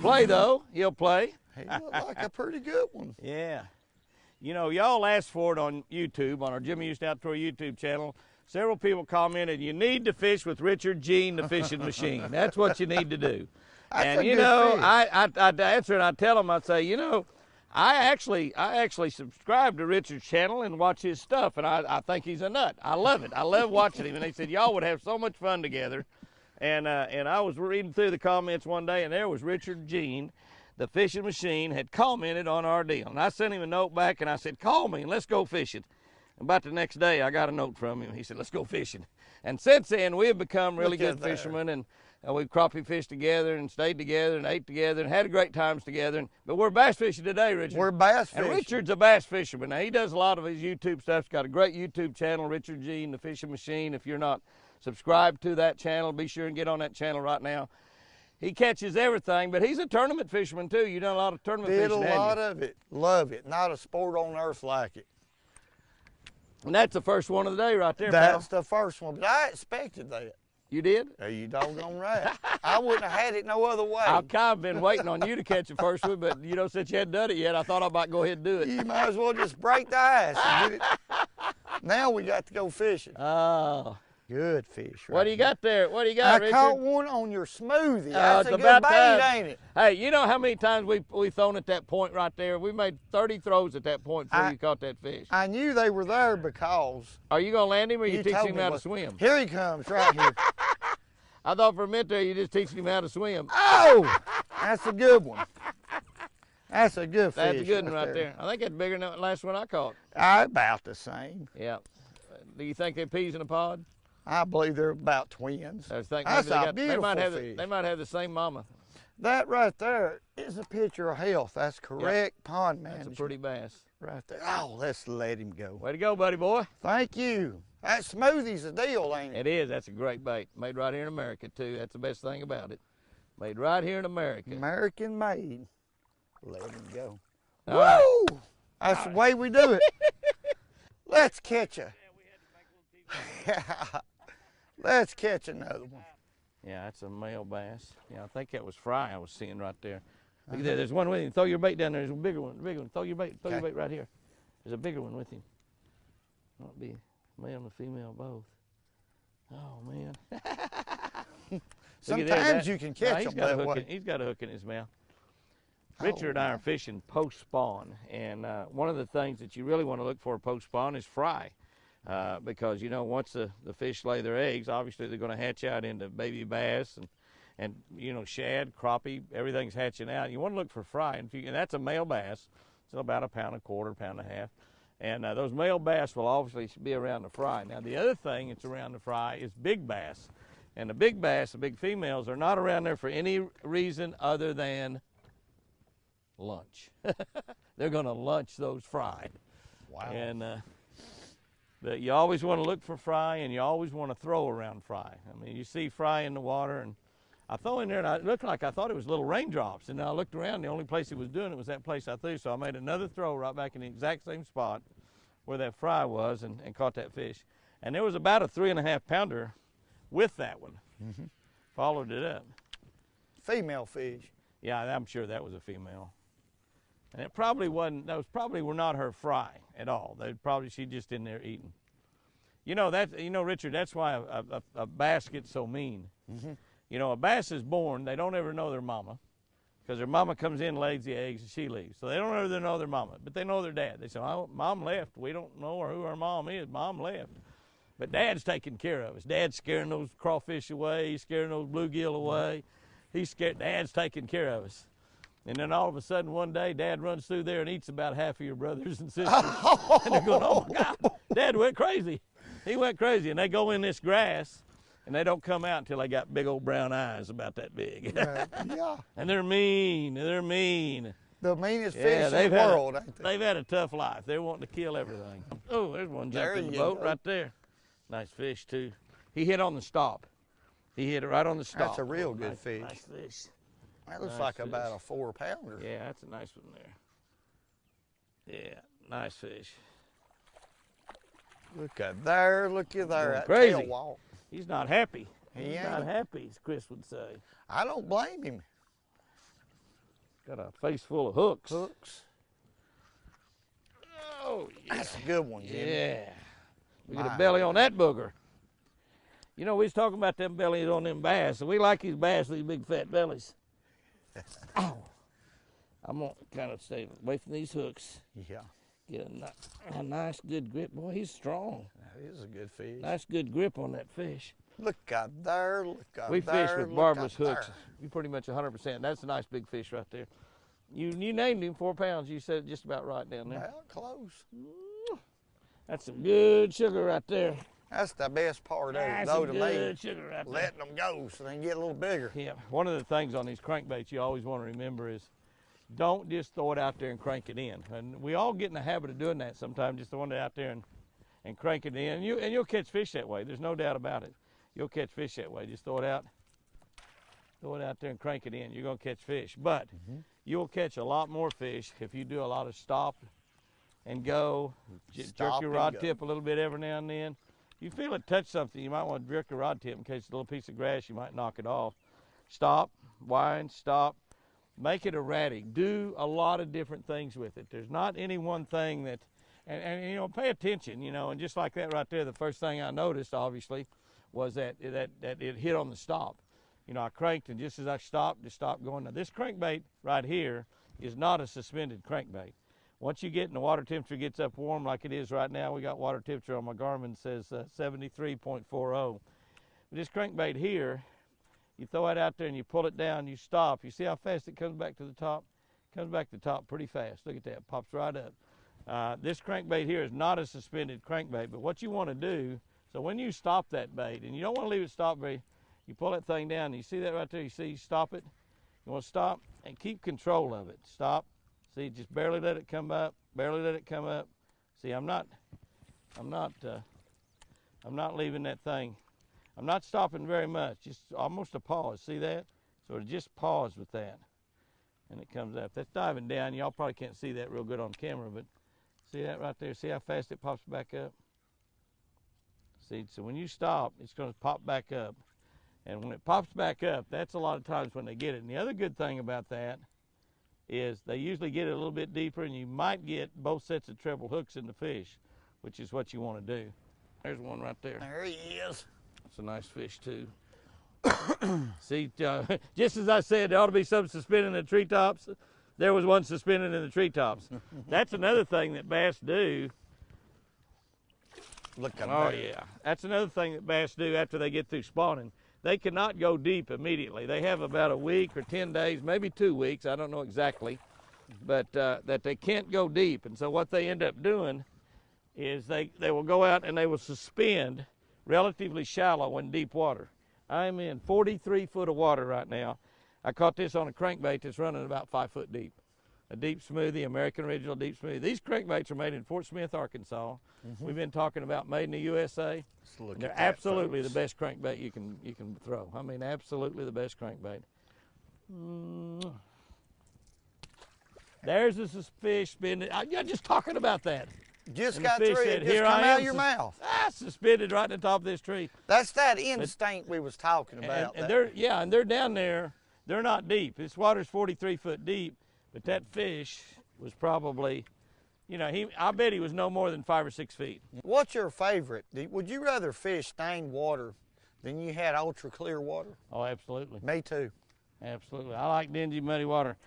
play, though. He'll play. He looked like a pretty good one. Yeah. You know, y'all asked for it on YouTube, on our Jimmy Houston Outdoor YouTube channel. Several people commented, you need to fish with Richard Gene, the fishing machine. That's what you need to do. And, you know, I answer and I tell them, I say, you know, I actually subscribe to Richard's channel and watch his stuff, and I think he's a nut. I love it. I love watching him. And they said, y'all would have so much fun together. And I was reading through the comments one day, and there was Richard Gene, the fishing machine, had commented on our deal. And I sent him a note back, and I said, call me and let's go fishing. About the next day, I got a note from him. He said, let's go fishing. And since then, we have become really good fishermen, and we've crappie fished together and stayed together and ate together and had great times together. But we're bass fishing today, Richard. We're bass fishing. And Richard's a bass fisherman. Now, he does a lot of his YouTube stuff. He's got a great YouTube channel, Richard Gene, the fishing machine. If you're not subscribed to that channel, be sure and get on that channel right now. He catches everything, but he's a tournament fisherman, too. You've done a lot of tournament fishing, Did a lot of it. Love it. Not a sport on earth like it. And that's the first one of the day right there, That's pal. the first one, but I expected that. You did? Are you doggone right? I wouldn't have had it no other way. I've kind of been waiting on you to catch the first one, but, you know, since you hadn't done it yet, I thought I might go ahead and do it. You might as well just break the ice and get it. Now we got to go fishing. Oh. Good fish. What do you got there? What do you got, Richard? I caught one on your smoothie. That's a good bait, ain't it? Hey, you know how many times we've thrown at that point right there? We made 30 throws at that point before you caught that fish. I knew they were there because... Are you going to land him or you teaching him how to swim? Here he comes, right here. I thought for a minute there you just teaching him how to swim. Oh, that's a good one. That's a good fish. That's a good one right there. I think that's bigger than the last one I caught. About the same. Yeah. Do you think they're peas in a pod? I believe they're about twins. That's a beautiful fish. They might have the same mama. That right there is a picture of health. That's correct pond management. That's a pretty bass. Right there. Oh, let's let him go. Way to go, buddy boy. Thank you. That smoothie's a deal, ain't it? It is. That's a great bait. Made right here in America, too. That's the best thing about it. Made right here in America. American made. Let him go. All Woo! right. That's the way we do it. Let's catch a. Let's catch another one. Yeah, that's a male bass. Yeah, I think that was fry I was seeing right there. Look at that. There's one with him. Throw your bait down there. There's a bigger one. Bigger one. Throw your bait. Throw your bait right here. There's a bigger one with him. Might be male and female both. Oh man. Sometimes you can catch them that way. He's got a hook in his mouth. Richard and I are fishing post-spawn, and one of the things that you really want to look for post-spawn is fry. Because, you know, once the fish lay their eggs, obviously they're going to hatch out into baby bass and you know, shad, crappie, everything's hatching out. You want to look for fry, and that's a male bass. It's about 1.25 pounds, 1.5 pounds. And those male bass will obviously be around the fry. Now, the other thing that's around the fry is big bass. And the big bass, the big females, are not around there for any reason other than lunch. They're going to lunch those fry. Wow. And but you always want to look for fry, and you always want to throw around fry. I mean, you see fry in the water, and I throw in there, and it looked like I thought it was little raindrops. And I looked around, the only place it was doing it was that place I threw. So I made another throw right back in the exact same spot where that fry was and caught that fish. And there was about a 3.5 pounder with that one. Mm-hmm. Followed it up. Female fish. Yeah, I'm sure that was a female. And it probably wasn't, those probably were not her fry at all. She's just in there eating. You know, Richard, that's why a bass gets so mean. Mm-hmm. You know, a bass is born, they don't ever know their mama, because their mama comes in, lays the eggs, and she leaves. So they don't ever know their mama, but they know their dad. They say, oh, Mom left. We don't know who our mom is. Mom left. But Dad's taking care of us. Dad's scaring those crawfish away. He's scaring those bluegill away. Dad's taking care of us. And then all of a sudden one day, Dad runs through there and eats about half of your brothers and sisters. And they're going, oh my God, Dad went crazy. He went crazy. And they go in this grass, and they don't come out until they got big old brown eyes about that big. Yeah. And they're mean. They're mean. The meanest fish in the world, ain't they? They've had a tough life. They're wanting to kill everything. Oh, there's one jumped in the boat right there. Nice fish, too. He hit on the stop. He hit it right on the stop. That's a real good fish. Nice fish. That looks like about a 4-pounder. Yeah, that's a nice one there. Yeah, nice fish. Look at there, look at there. That crazy. tail walk. He's not happy. He He's ain't. not happy, as Chris would say. I don't blame him. Got a face full of hooks. Hooks. Oh, yeah. That's a good one, Jimmy. Yeah. We got a belly on that booger. You know, we was talking about them bellies on them bass, and we like these bass with these big fat bellies. Ow. I'm going to kind of stay away from these hooks. Yeah. Get a nice, good grip. Boy, he's strong. That is a good fish. Nice, good grip on that fish. Look out there, look out there. We fish with barbless hooks. You pretty much 100%. That's a nice big fish right there. You named him 4 pounds. You said it just about right down there. Well, close. That's some good sugar right there. That's the best part of it, That's though, some to good me. sugar right there. Letting them go so they can get a little bigger. Yeah. One of the things on these crankbaits you always want to remember is don't just throw it out there and crank it in. And we all get in the habit of doing that sometimes, just throwing it out there and crank it in. And you'll catch fish that way. There's no doubt about it. You'll catch fish that way. Just throw it out there and crank it in. You're going to catch fish. But you'll catch a lot more fish if you do a lot of stop and go, jerk your rod tip a little bit every now and then. You feel it touch something, you might want to jerk your rod tip in case it's a little piece of grass, you might knock it off. Stop, wind, stop. Make it erratic. Do a lot of different things with it. There's not any one thing that, and you know, pay attention, you know, and just like that right there, the first thing I noticed, obviously, was that it hit on the stop. You know, I cranked, and just as I stopped, it stopped going. Now, this crankbait right here is not a suspended crankbait. Once you get in the water temperature gets up warm like it is right now, we got water temperature on my Garmin says 73.40. This crankbait here, you throw it out there and you pull it down, you stop. You see how fast it comes back to the top? It comes back to the top pretty fast. Look at that, pops right up. This crankbait here is not a suspended crankbait, but what you want to do, so when you stop that bait, and you don't want to leave it stop very, you pull that thing down, and you see that right there, you stop it. You want to stop and keep control of it. Stop. See, just barely let it come up, barely let it come up. See, I'm not leaving that thing. I'm not stopping very much, just almost a pause. See that? So it just pause with that, and it comes up. That's diving down. Y'all probably can't see that real good on camera, but see that right there? See how fast it pops back up? See, so when you stop, it's going to pop back up. And when it pops back up, that's a lot of times when they get it. And the other good thing about that is they usually get it a little bit deeper, and you might get both sets of treble hooks in the fish, which is what you want to do. There's one right there. There he is. It's a nice fish too. See, just as I said, there ought to be some suspended in the treetops. There was one suspended in the treetops. That's another thing that bass do. Look at Oh yeah, that's another thing that bass do after they get through spawning. They cannot go deep immediately. They have about a week or 10 days, maybe 2 weeks, I don't know exactly, but that they can't go deep. And so what they end up doing is they will go out and they will suspend relatively shallow in deep water. I'm in 43 foot of water right now. I caught this on a crankbait that's running about 5 foot deep. A deep smoothie, American Original deep smoothie. These crankbaits are made in Fort Smith, Arkansas. We've been talking about made in the USA. And they're absolutely the best crankbait you can throw. I mean, absolutely the best crankbait. There's this fish spinning. I'm just talking about that. Just And got the fish through said, it. Just "Here come I out am, of your mouth. Suspended right at the top of this tree. That's that instinct we was talking about. And they're down there. They're not deep. This water's 43 foot deep, but that fish was probably, you know, I bet he was no more than 5 or 6 feet. What's your favorite? Would you rather fish stained water than you had ultra clear water? Oh, absolutely. Me too. Absolutely. I like dingy, muddy water.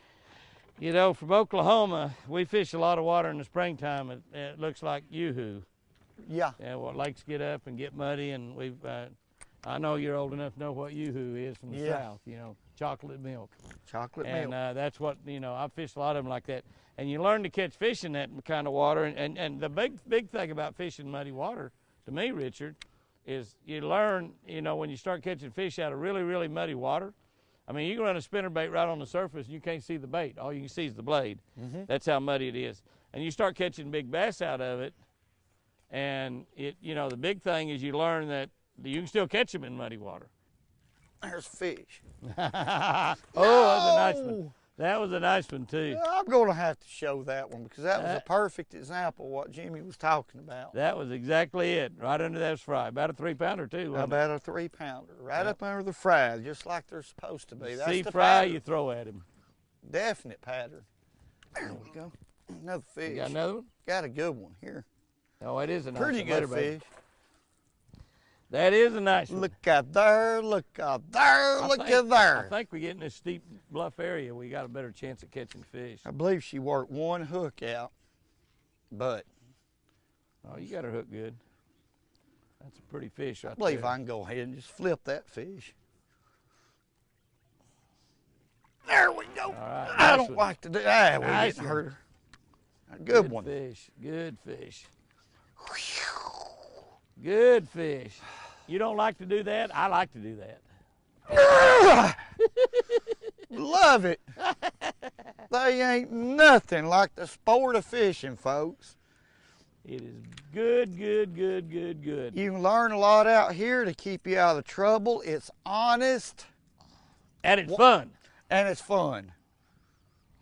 You know, from Oklahoma, we fish a lot of water in the springtime. It looks like yoo-hoo. Yeah. Yeah, well, lakes get up and get muddy, and I know you're old enough to know what yoo-hoo is from the South, you know, chocolate milk. Chocolate milk. milk. That's what, you know, I've fished a lot of them like that. And you learn to catch fish in that kind of water. And the big thing about fishing muddy water, to me, Richard, is you learn, you know, when you start catching fish out of really, really muddy water. I mean, you can run a spinnerbait right on the surface and you can't see the bait. All you can see is the blade. That's how muddy it is. And you start catching big bass out of it, and you know, the big thing is you learn that you can still catch them in muddy water. There's fish. Oh, that was a nice one. That was a nice one too. I'm going to have to show that one because that was a perfect example of what Jimmy was talking about. That was exactly it. Right under that fry. About a 3-pounder too. About a 3-pounder. Right up under the fry, just like they're supposed to be. That's See the fry, pattern. you throw at him. Definite pattern. There we go. Another fish. You got another one? Got a good one here. Oh, it is a nice Pretty one. good Later, baby. fish. That is a nice one. Look out there, look out there, look out there. I think we get in this steep bluff area, we got a better chance of catching fish. I believe she worked one hook out, but Oh, you got her hooked good. That's a pretty fish right I believe there. I can go ahead and just flip that fish. There we go. All right, I nice don't one. like to do that. We're Nice getting one. her. A good one. Fish, good fish. Good fish. You don't like to do that? I like to do that. Love it. They ain't nothing like the sport of fishing, folks. It is good, good, good, good, good. You can learn a lot out here to keep you out of trouble. It's honest And it's fun. and it's fun.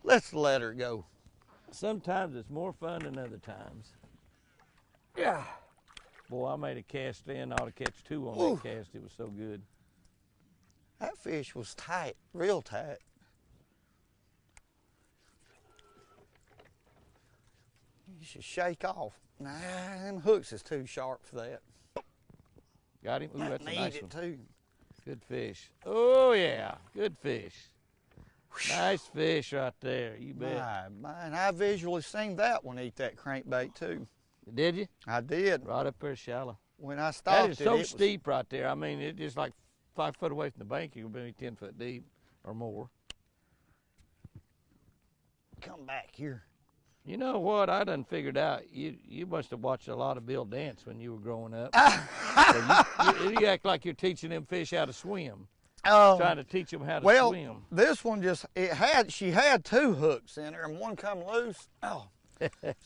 Let's let her go. Sometimes it's more fun than other times. Yeah. Boy, I made a cast in. I ought to catch two on Ooh. that cast. It was so good. That fish was tight, real tight. You should shake off. Nah, them hooks is too sharp for that. Got him? Ooh, that's a Need nice it one. too. Good fish. Oh, yeah. Good fish. Nice fish right there. You bet. Man, I visually seen that one eat that crankbait too. Did you? I did. Right up there shallow. When I stopped That is so it was steep right there. I mean, it's just like 5 foot away from the bank. You could be 10 foot deep or more. come back here. You know what? I done figured out. You must have watched a lot of Bill Dance when you were growing up. So you act like you're teaching them fish how to swim. Trying to teach them how to swim. This one she had two hooks in her and one come loose. Oh.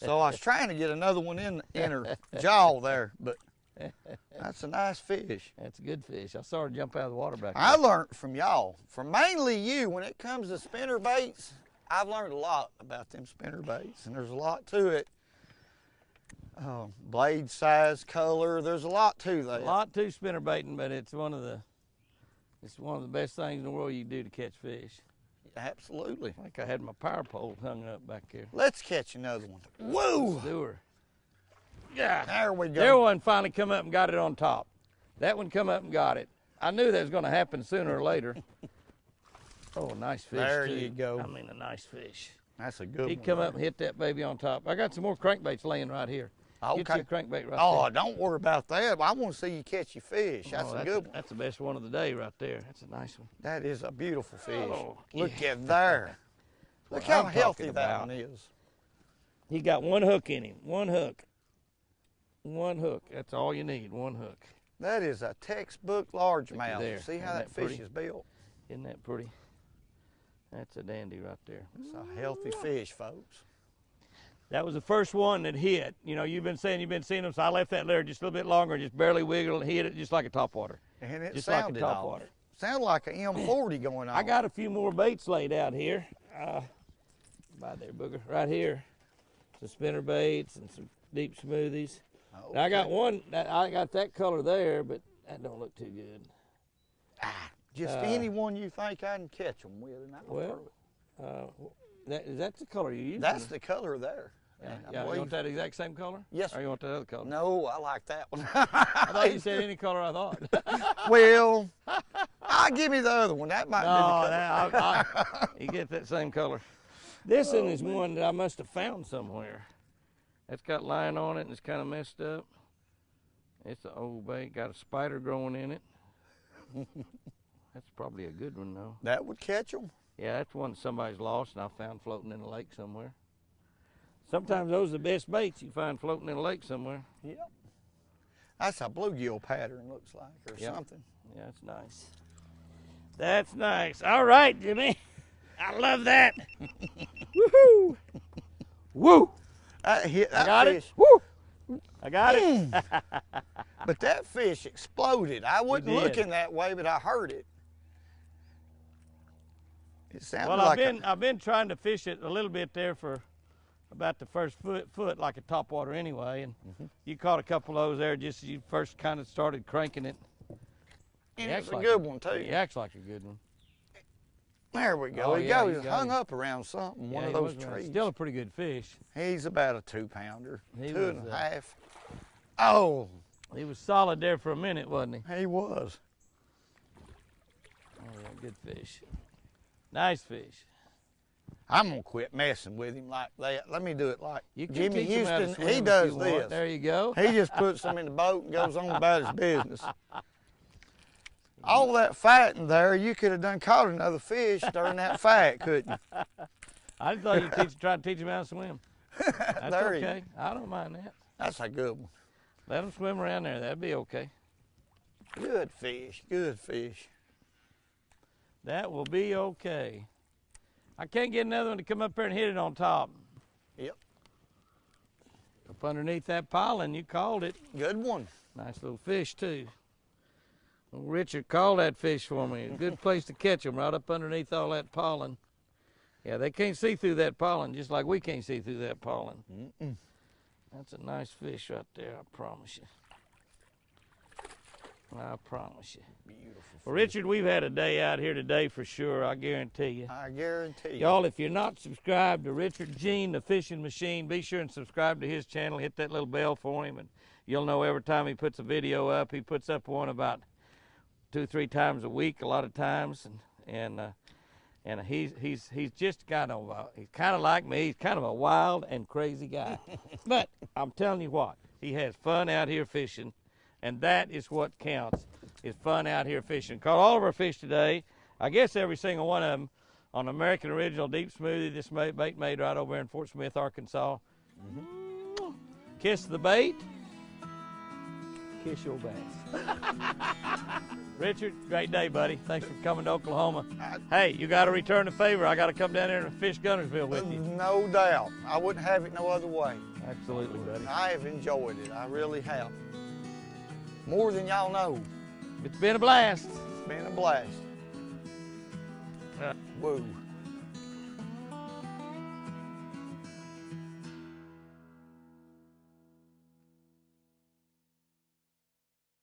So I was trying to get another one in her jaw there, but that's a nice fish. That's a good fish. I saw her jump out of the water back there. I learned from y'all, from mainly you, when it comes to spinner baits. I've learned a lot about them spinner baits, and there's a lot to it. Blade size, color, there's a lot to that. A lot to spinner baiting, but it's one of the best things in the world you can do to catch fish. Absolutely. I think I had my power pole hung up back there. Let's catch another one. Whoa! Let's do her. Yeah. There we go. There one finally come up and got it on top. That one come up and got it. I knew that was going to happen sooner or later. Oh, nice fish. There too. you go. I mean, a nice fish. That's a good He'd one. come up and hit that baby on top. I got some more crankbaits laying right here. Okay. Get you a crankbait right Oh, there. don't worry about that. I want to see you catch your fish. That's a good one. That's the best one of the day right there. That's a nice one. That is a beautiful fish. Oh, Look yeah. at there. Look What how I'm healthy talking that about. one is. He got one hook in him. One hook. One hook. That's all you need. One hook. That is a textbook largemouth. there. See how Isn't that that fish pretty? is built? Isn't that pretty? That's a dandy right there. It's a healthy fish, folks. That was the first one that hit. You know, you've been seeing them, so I left that there just a little bit longer, just barely wiggled and hit it just like a topwater. And it Just like a sounded topwater. off. Sounded like an M40 going on. I got a few more baits laid out here. By there, booger. Right here. Some spinner baits and some deep smoothies. Okay. Now, I got one, I got that color there, but that don't look too good. Just any one you think I can catch them with. And I'm Is that the color you use? That's the color there. Yeah, And I you believe- want that exact same color? Yes. Or you want that other color? No, I like that one. I thought you said any color I thought. Well, give me the other one. That might No, be the color. you get that same color. This one is one that I must have found somewhere. It's got line on it and it's kind of messed up. It's an old bait, got a spider growing in it. That's probably a good one though. That would catch them. Yeah, that's one somebody's lost and I found floating in a lake somewhere. Sometimes those are the best baits you find floating in a lake somewhere. Yep. That's a bluegill pattern, looks like, or Yep. something. Yeah, that's nice. That's nice. All right, Jimmy. I love that. Woohoo! Woo! That I got fish, it. Woo! I got it. But that fish exploded. I wasn't did. looking that way, but I heard it. It sounded Well, like I've been trying to fish it a little bit there for about the first foot like a topwater anyway, and you caught a couple of those there just as you first kind of started cranking it. and He it's acts a like good one too. He acts like a good one. There we go. Oh, He yeah, goes. you Hung got him. up around something, one Yeah, of he those was around. trees. Still a pretty good fish. He's about a 2-pounder, He two was, and a half. Oh, He was solid there for a minute, wasn't he? he was. Oh, yeah, good fish. Nice fish. I'm gonna quit messing with him like that. Let me do it like You can Jimmy teach him how to Houston. swim He if does you want. this. There you go. He just puts them in the boat and goes on about his business. All that fighting there, you could have done caught another fish during that fight, couldn't you? I just thought you'd try to teach him how to swim. That's There he- okay. I don't mind that. That's a good one. Let him swim around there. That'd be okay. Good fish, good fish. That will be okay. I can't get another one to come up there and hit it on top. Yep, Up underneath that pollen, you called it. good one. Nice little fish, too. Well, Richard called that fish for me. A good place to catch them, right up underneath all that pollen. Yeah, they can't see through that pollen, just like we can't see through that pollen. Mm-mm. That's a nice fish right there, I promise you. I promise you. Beautiful. Well, Richard, we've had a day out here today for sure, I guarantee you. I guarantee you. Y'all, if you're not subscribed to Richard Gene, the Fishing Machine, be sure and subscribe to his channel. Hit that little bell for him, and you'll know every time he puts a video up. He puts up one about 2-3 times a week, a lot of times, and he's just kind of he's kind of like me. He's kind of a wild and crazy guy, but I'm telling you what, he has fun out here fishing, and that is what counts. Is fun out here fishing. Caught all of our fish today. I guess every single one of them on American Original Deep Smoothie. This bait made right over in Fort Smith, Arkansas. Mm-hmm. Kiss the bait. Kiss your bass. Richard, great day, buddy. Thanks for coming to Oklahoma. Hey, you got to return the favor. I got to come down there and fish Gunnersville with you. No doubt. I wouldn't have it no other way. Absolutely, buddy. I have enjoyed it. I really have. More than y'all know. It's been a blast. It's been a blast. Woo.